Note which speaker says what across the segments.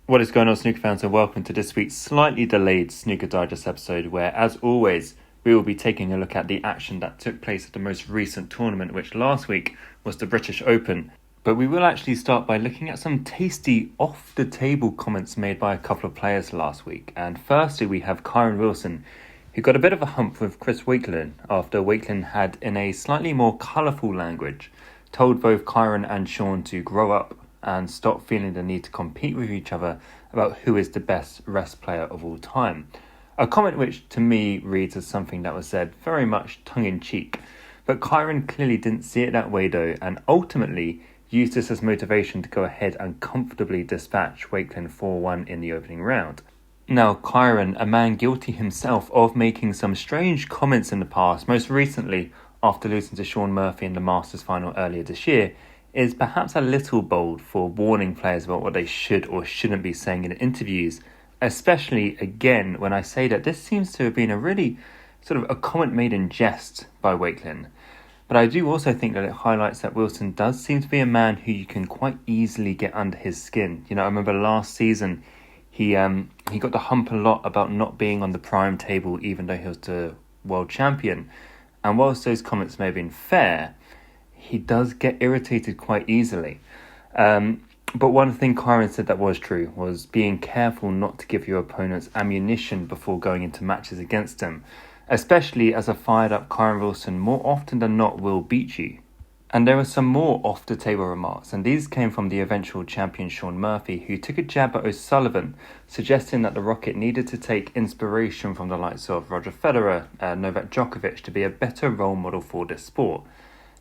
Speaker 1: What is going on, snooker fans, and welcome to this week's slightly delayed Snooker Digest episode where, as always, we will be taking a look at the action that took place at the most recent tournament, which last week was the British Open. But we will actually start by looking at some tasty off-the-table comments made by a couple of players last week. And firstly, we have Kyren Wilson, who got a bit of a hump with Chris Wakelin after Wakelin had, in a slightly more colourful language, told both Kyren and Shaun to grow up and stop feeling the need to compete with each other about who is the best rest player of all time. A comment which to me reads as something that was said very much tongue-in-cheek, but Kyren clearly didn't see it that way though, and ultimately used this as motivation to go ahead and comfortably dispatch Wakelin 4-1 in the opening round. Now, Kyren, a man guilty himself of making some strange comments in the past, most recently after losing to Shaun Murphy in the Masters final earlier this year, is perhaps a little bold for warning players about what they should or shouldn't be saying in interviews, especially, again, when I say that this seems to have been a really sort of a comment made in jest by Wakelin. But I do also think that it highlights that Wilson does seem to be a man who you can quite easily get under his skin. You know, I remember last season he got the hump a lot about not being on the prime table even though he was the world champion. And whilst those comments may have been fair, he does get irritated quite easily. But one thing Kyren said that was true was being careful not to give your opponents ammunition before going into matches against them, especially as a fired-up Kyren Wilson more often than not will beat you. And there were some more off-the-table remarks, and these came from the eventual champion Shaun Murphy, who took a jab at O'Sullivan, suggesting that the Rocket needed to take inspiration from the likes of Roger Federer, Novak Djokovic to be a better role model for this sport.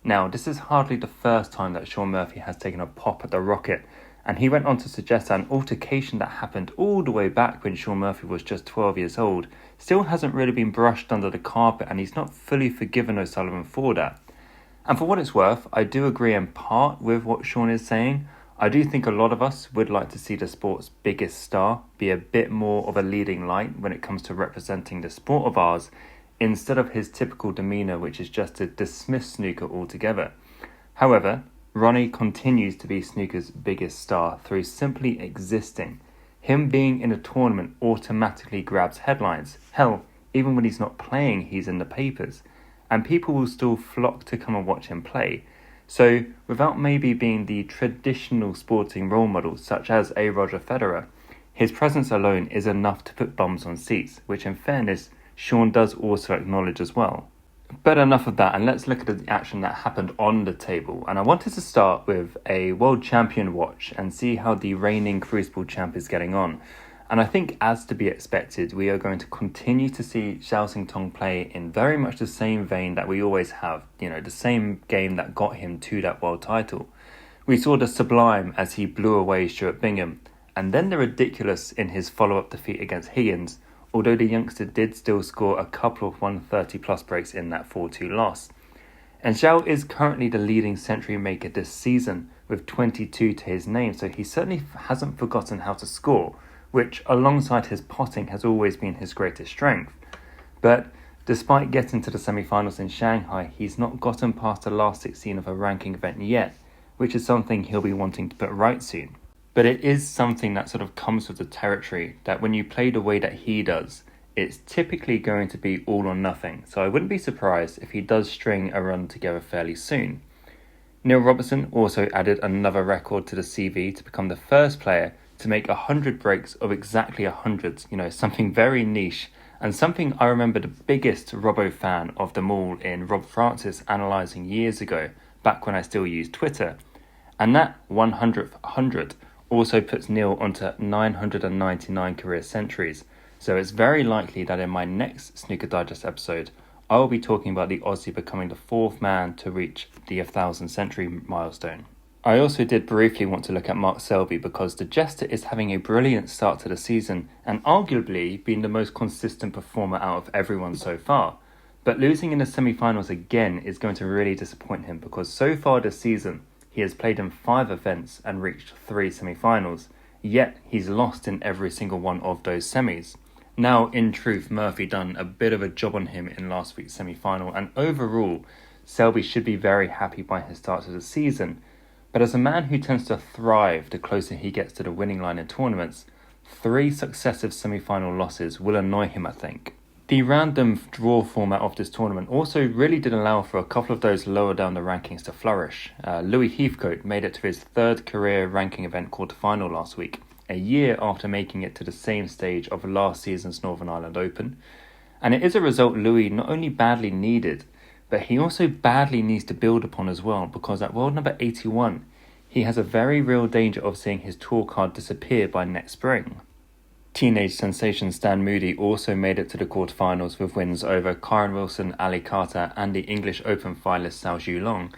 Speaker 1: Now, this is hardly the first time that Shaun Murphy has taken a pop at the Rocket, and he went on to suggest that an altercation that happened all the way back when Shaun Murphy was just 12 years old still hasn't really been brushed under the carpet, and he's not fully forgiven O'Sullivan for that. And for what it's worth, I do agree in part with what Shaun is saying. I do think a lot of us would like to see the sport's biggest star be a bit more of a leading light when it comes to representing the sport of ours, instead of his typical demeanour, which is just to dismiss snooker altogether. However, Ronnie continues to be snooker's biggest star through simply existing. Him being in a tournament automatically grabs headlines. Hell, even when he's not playing, he's in the papers. And people will still flock to come and watch him play. So, without maybe being the traditional sporting role model, such as a Roger Federer, his presence alone is enough to put bums on seats, which in fairness, Shaun does also acknowledge as well. But enough of that, and let's look at the action that happened on the table. And I wanted to start with a world champion watch and see how the reigning Crucible champ is getting on. And I think, as to be expected, we are going to continue to see Zhao Xintong play in very much the same vein that we always have. You know, the same game that got him to that world title. We saw the sublime as he blew away Stuart Bingham, and then the ridiculous in his follow-up defeat against Higgins, although the youngster did still score a couple of 130 plus breaks in that 4-2 loss. And Zhao is currently the leading century maker this season with 22 to his name, so he certainly hasn't forgotten how to score, which alongside his potting has always been his greatest strength. But despite getting to the semi-finals in Shanghai, he's not gotten past the last 16 of a ranking event yet, which is something he'll be wanting to put right soon. But it is something that sort of comes with the territory, that when you play the way that he does, it's typically going to be all or nothing. So I wouldn't be surprised if he does string a run together fairly soon. Neil Robertson also added another record to the CV to become the first player to make 100 breaks of exactly 100, something very niche, and something I remember the biggest Robbo fan of them all in Rob Francis analysing years ago, back when I still used Twitter. And that 100th 100 also puts Neil onto 999 career centuries, so it's very likely that in my next Snooker Digest episode, I will be talking about the Aussie becoming the fourth man to reach the 1,000 century milestone. I also did briefly want to look at Mark Selby because the Jester is having a brilliant start to the season and arguably been the most consistent performer out of everyone so far. But losing in the semi-finals again is going to really disappoint him because so far this season, he has played in 5 events and reached 3 semi-finals, yet he's lost in every single one of those semis. Now, in truth, Murphy done a bit of a job on him in last week's semi-final, and overall, Selby should be very happy by his start to the season. But as a man who tends to thrive the closer he gets to the winning line in tournaments, 3 successive semi-final losses will annoy him, I think. The random draw format of this tournament also really did allow for a couple of those lower down the rankings to flourish. Louis Heathcote made it to his 3rd career ranking event quarterfinal last week, a year after making it to the same stage of last season's Northern Ireland Open. And it is a result Louis not only badly needed, but he also badly needs to build upon as well, because at world number 81, he has a very real danger of seeing his tour card disappear by next spring. Teenage sensation Stan Moody also made it to the quarterfinals with wins over Kyren Wilson, Ali Carter and the English Open finalist Zhao Xintong.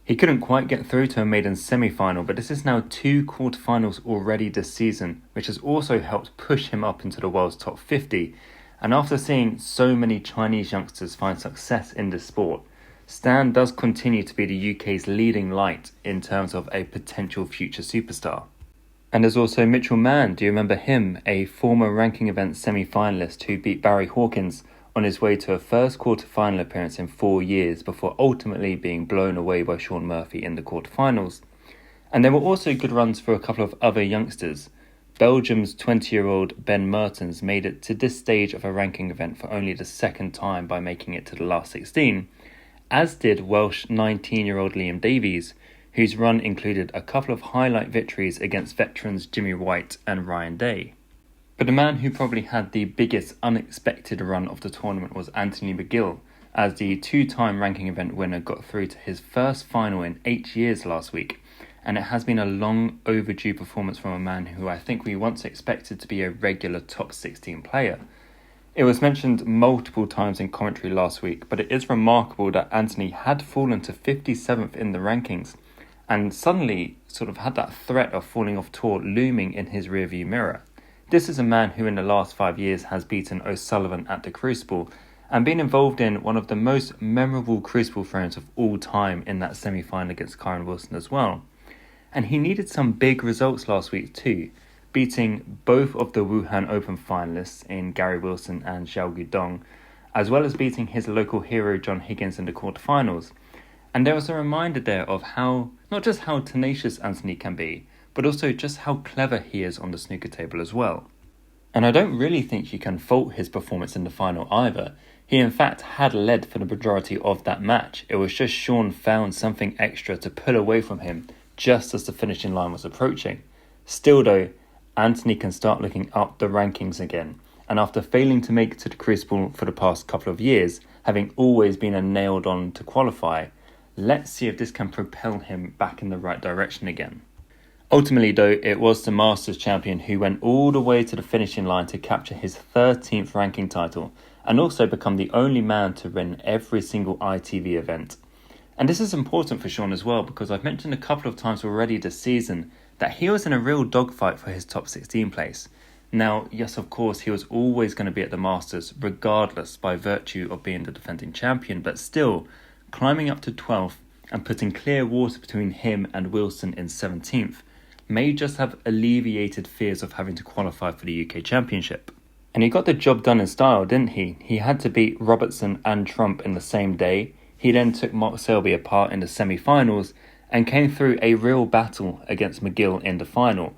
Speaker 1: He couldn't quite get through to a maiden semi-final, but this is now 2 quarterfinals already this season, which has also helped push him up into the world's top 50. And after seeing so many Chinese youngsters find success in this sport, Stan does continue to be the UK's leading light in terms of a potential future superstar. And there's also Mitchell Mann, do you remember him? A former ranking event semi-finalist who beat Barry Hawkins on his way to a first quarter-final appearance in 4 years before ultimately being blown away by Shaun Murphy in the quarterfinals. And there were also good runs for a couple of other youngsters. Belgium's 20-year-old Ben Mertens made it to this stage of a ranking event for only the 2nd time by making it to the last 16, as did Welsh 19-year-old Liam Davies, whose run included a couple of highlight victories against veterans Jimmy White and Ryan Day. But the man who probably had the biggest unexpected run of the tournament was Anthony McGill, as the 2-time ranking event winner got through to his first final in 8 years last week. And it has been a long overdue performance from a man who I think we once expected to be a regular top 16 player. It was mentioned multiple times in commentary last week, but it is remarkable that Anthony had fallen to 57th in the rankings and suddenly sort of had that threat of falling off tour looming in his rearview mirror. This is a man who in the last 5 years has beaten O'Sullivan at the Crucible and been involved in one of the most memorable Crucible frames of all time in that semi-final against Kyren Wilson as well. And he needed some big results last week too, beating both of the Wuhan Open finalists in Gary Wilson and Zhao Xintong, as well as beating his local hero John Higgins in the quarterfinals. And there was a reminder there of how, not just how tenacious Anthony can be, but also just how clever he is on the snooker table as well. And I don't really think you can fault his performance in the final either. He in fact had led for the majority of that match. It was just Shaun found something extra to pull away from him just as the finishing line was approaching. Still though, Anthony can start looking up the rankings again, and after failing to make it to the Crucible for the past couple of years, having always been a nailed on to qualify, let's see if this can propel him back in the right direction again. Ultimately though, it was the Masters champion who went all the way to the finishing line to capture his 13th ranking title, and also become the only man to win every single ITV event. And this is important for Shaun as well, because I've mentioned a couple of times already this season that he was in a real dogfight for his top 16 place. Now, yes, of course, he was always going to be at the Masters, regardless by virtue of being the defending champion, but still, climbing up to 12th and putting clear water between him and Wilson in 17th may just have alleviated fears of having to qualify for the UK Championship. And he got the job done in style, didn't he? He had to beat Robertson and Trump in the same day. He then took Mark Selby apart in the semi-finals and came through a real battle against McGill in the final.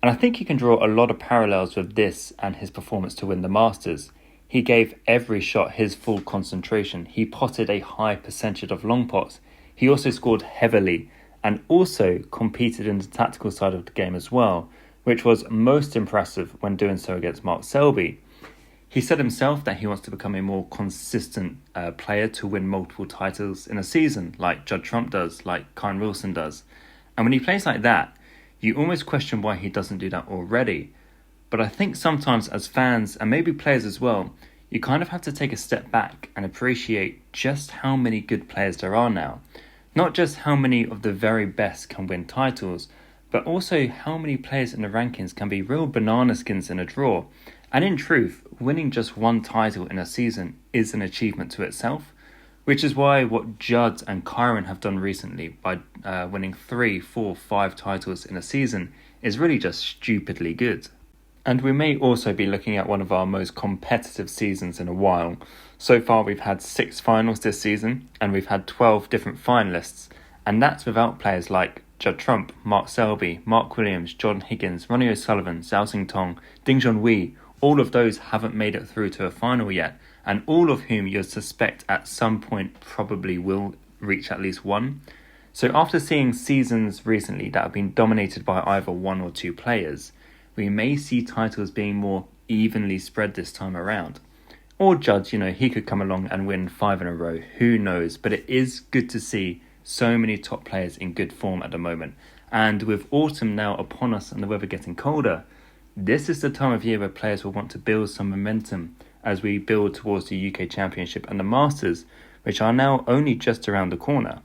Speaker 1: And I think you can draw a lot of parallels with this and his performance to win the Masters. He gave every shot his full concentration. He potted a high percentage of long pots. He also scored heavily and also competed in the tactical side of the game as well, which was most impressive when doing so against Mark Selby. He said himself that he wants to become a more consistent player to win multiple titles in a season, like Judd Trump does, like Kyren Wilson does. And when he plays like that, you almost question why he doesn't do that already. But I think sometimes as fans, and maybe players as well, you kind of have to take a step back and appreciate just how many good players there are now. Not just how many of the very best can win titles, but also how many players in the rankings can be real banana skins in a draw. And in truth, winning just one title in a season is an achievement to itself, which is why what Judd and Kyren have done recently by winning 3, 4, 5 titles in a season is really just stupidly good. And we may also be looking at one of our most competitive seasons in a while. So far we've had 6 finals this season and we've had 12 different finalists, and that's without players like Judd Trump, Mark Selby, Mark Williams, John Higgins, Ronnie O'Sullivan, Zhao Xintong, Ding Junhui, all of those haven't made it through to a final yet, and all of whom you suspect at some point probably will reach at least one. So after seeing seasons recently that have been dominated by either one or two players, we may see titles being more evenly spread this time around. Or Judd, he could come along and win 5 in a row, who knows, but it is good to see so many top players in good form at the moment. And with autumn now upon us and the weather getting colder, this is the time of year where players will want to build some momentum as we build towards the UK Championship and the Masters, which are now only just around the corner.